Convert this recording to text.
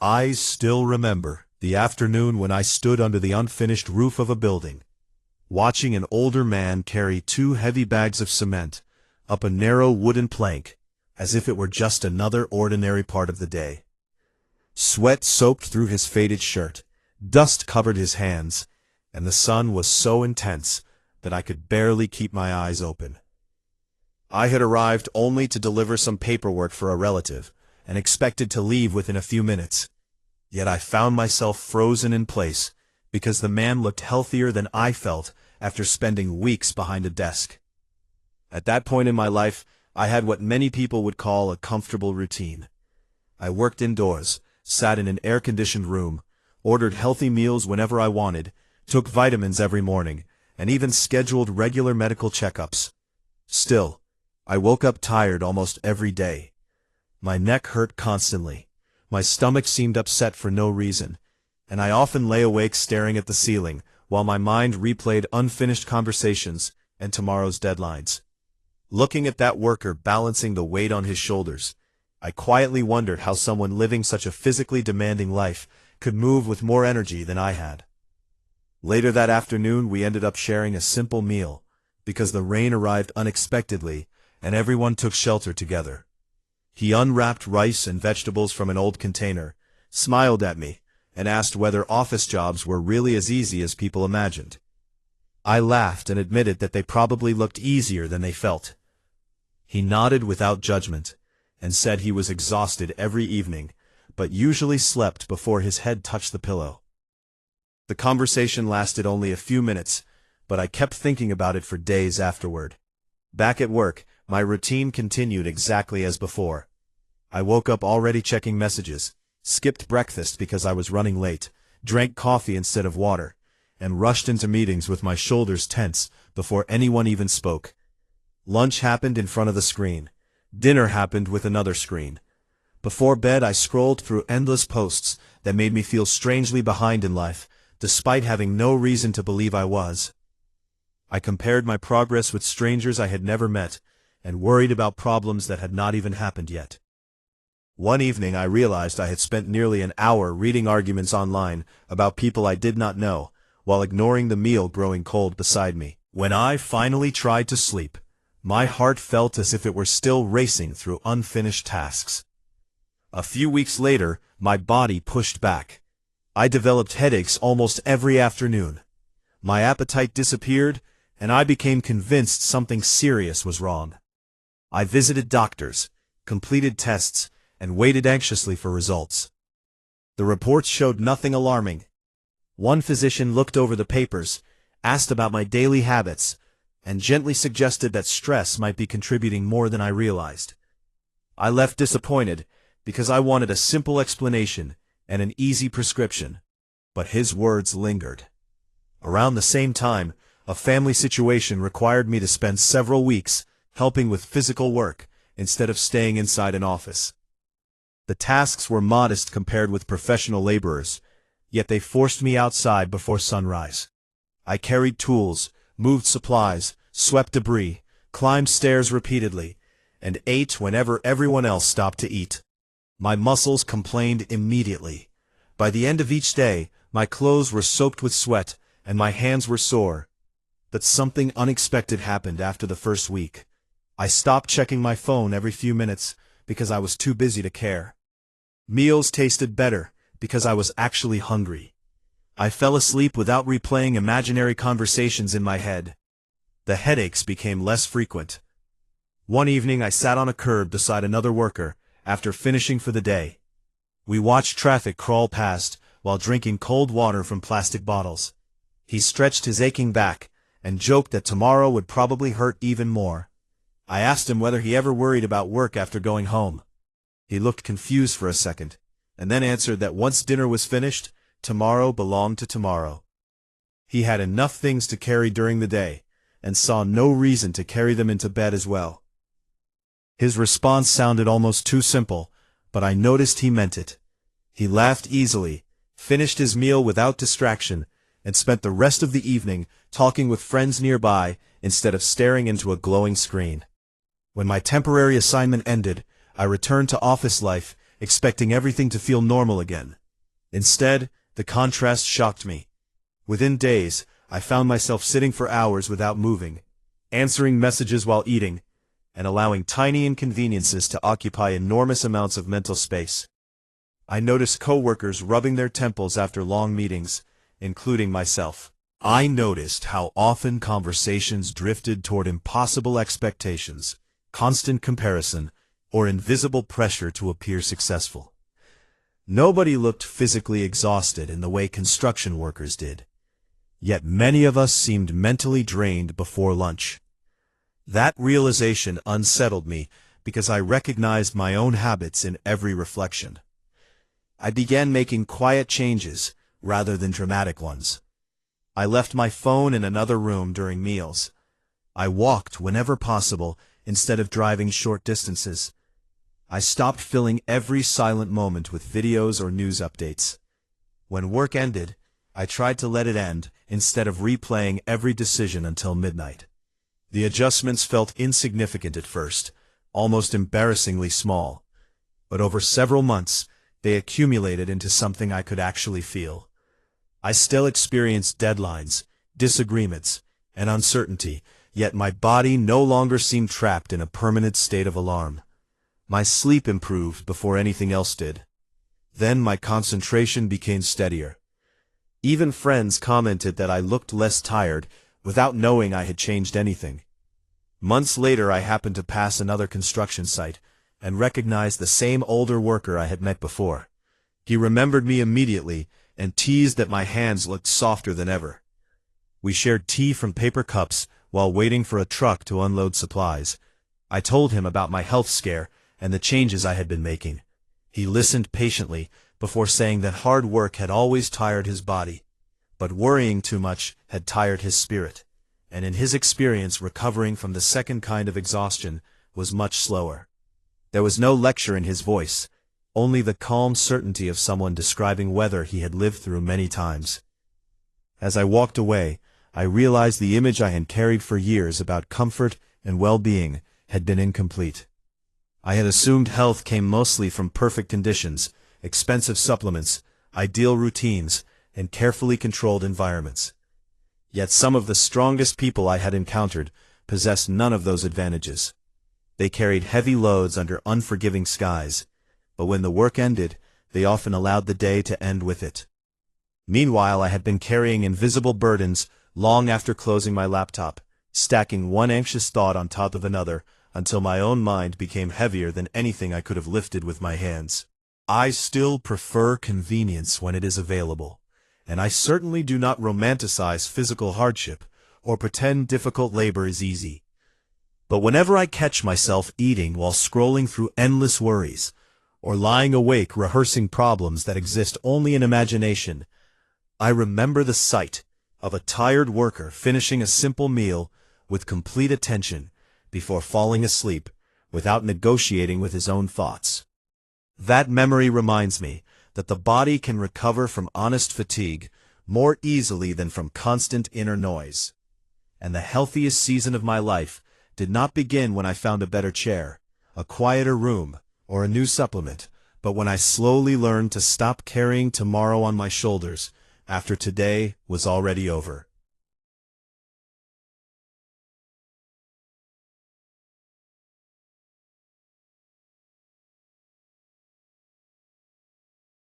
I still remember the afternoon when I stood under the unfinished roof of a building, watching an older man carry 2 heavy bags of cement up a narrow wooden plank, as if it were just another ordinary part of the day. Sweat soaked through his faded shirt, dust covered his hands, and the sun was so intense that I could barely keep my eyes open. I had arrived only to deliver some paperwork for a relative, and expected to leave within a few minutes. Yet I found myself frozen in place, because the man looked healthier than I felt after spending weeks behind a desk. At that point in my life, I had what many people would call a comfortable routine. I worked indoors, sat in an air-conditioned room, ordered healthy meals whenever I wanted, took vitamins every morning, and even scheduled regular medical checkups. Still, I woke up tired almost every day. My neck hurt constantly, my stomach seemed upset for no reason, and I often lay awake staring at the ceiling while my mind replayed unfinished conversations and tomorrow's deadlines. Looking at that worker balancing the weight on his shoulders, I quietly wondered how someone living such a physically demanding life could move with more energy than I had. Later that afternoon, we ended up sharing a simple meal, because the rain arrived unexpectedly and everyone took shelter together. He unwrapped rice and vegetables from an old container, smiled at me, and asked whether office jobs were really as easy as people imagined. I laughed and admitted that they probably looked easier than they felt. He nodded without judgment, and said he was exhausted every evening, but usually slept before his head touched the pillow. The conversation lasted only a few minutes, but I kept thinking about it for days afterward. Back at work, my routine continued exactly as before. I woke up already checking messages, skipped breakfast because I was running late, drank coffee instead of water, and rushed into meetings with my shoulders tense before anyone even spoke. Lunch happened in front of the screen. Dinner happened with another screen. Before bed, I scrolled through endless posts that made me feel strangely behind in life, despite having no reason to believe I was. I compared my progress with strangers I had never met, and worried about problems that had not even happened yet. One evening I realized I had spent nearly an hour reading arguments online about people I did not know, while ignoring the meal growing cold beside me. When I finally tried to sleep, my heart felt as if it were still racing through unfinished tasks. A few weeks later, my body pushed back. I developed headaches almost every afternoon. My appetite disappeared, and I became convinced something serious was wrong. I visited doctors, completed tests, and waited anxiously for results. The reports showed nothing alarming. One physician looked over the papers, asked about my daily habits, and gently suggested that stress might be contributing more than I realized. I left disappointed because I wanted a simple explanation and an easy prescription, but his words lingered. Around the same time, a family situation required me to spend several weeks helping with physical work instead of staying inside an office. The tasks were modest compared with professional laborers, yet they forced me outside before sunrise. I carried tools, moved supplies, swept debris, climbed stairs repeatedly, and ate whenever everyone else stopped to eat. My muscles complained immediately. By the end of each day, my clothes were soaked with sweat, and my hands were sore. But something unexpected happened after the first week. I stopped checking my phone every few minutes because I was too busy to care. Meals tasted better because I was actually hungry. I fell asleep without replaying imaginary conversations in my head. The headaches became less frequent. One evening I sat on a curb beside another worker after finishing for the day. We watched traffic crawl past while drinking cold water from plastic bottles. He stretched his aching back and joked that tomorrow would probably hurt even more. I asked him whether he ever worried about work after going home. He looked confused for a second, and then answered that once dinner was finished, tomorrow belonged to tomorrow. He had enough things to carry during the day, and saw no reason to carry them into bed as well. His response sounded almost too simple, but I noticed he meant it. He laughed easily, finished his meal without distraction, and spent the rest of the evening talking with friends nearby instead of staring into a glowing screen. When my temporary assignment ended, I returned to office life, expecting everything to feel normal again. Instead, the contrast shocked me. Within days, I found myself sitting for hours without moving, answering messages while eating, and allowing tiny inconveniences to occupy enormous amounts of mental space. I noticed coworkers rubbing their temples after long meetings, including myself. I noticed how often conversations drifted toward impossible expectations, constant comparison, or invisible pressure to appear successful. Nobody looked physically exhausted in the way construction workers did. Yet many of us seemed mentally drained before lunch. That realization unsettled me because I recognized my own habits in every reflection. I began making quiet changes rather than dramatic ones. I left my phone in another room during meals. I walked whenever possible instead of driving short distances. I stopped filling every silent moment with videos or news updates. When work ended, I tried to let it end instead of replaying every decision until midnight. The adjustments felt insignificant at first, almost embarrassingly small. But over several months, they accumulated into something I could actually feel. I still experienced deadlines, disagreements, and uncertainty, yet my body no longer seemed trapped in a permanent state of alarm. My sleep improved before anything else did. Then my concentration became steadier. Even friends commented that I looked less tired without knowing I had changed anything. Months later, I happened to pass another construction site and recognized the same older worker I had met before. He remembered me immediately and teased that my hands looked softer than ever. We shared tea from paper cups while waiting for a truck to unload supplies. I told him about my health scare and the changes I had been making. He listened patiently before saying that hard work had always tired his body, but worrying too much had tired his spirit, and in his experience recovering from the second kind of exhaustion was much slower. There was no lecture in his voice, only the calm certainty of someone describing weather he had lived through many times. As I walked away, I realized the image I had carried for years about comfort and well-being had been incomplete. I had assumed health came mostly from perfect conditions, expensive supplements, ideal routines, and carefully controlled environments. Yet some of the strongest people I had encountered possessed none of those advantages. They carried heavy loads under unforgiving skies, but when the work ended, they often allowed the day to end with it. Meanwhile, I had been carrying invisible burdens long after closing my laptop, stacking one anxious thought on top of another until my own mind became heavier than anything I could have lifted with my hands. I still prefer convenience when it is available, and I certainly do not romanticize physical hardship or pretend difficult labor is easy. But whenever I catch myself eating while scrolling through endless worries, or lying awake rehearsing problems that exist only in imagination, I remember the sight of a tired worker finishing a simple meal with complete attention before falling asleep without negotiating with his own thoughts. That memory reminds me that the body can recover from honest fatigue more easily than from constant inner noise. And the healthiest season of my life did not begin when I found a better chair, a quieter room, or a new supplement, but when I slowly learned to stop carrying tomorrow on my shoulders after today was already over.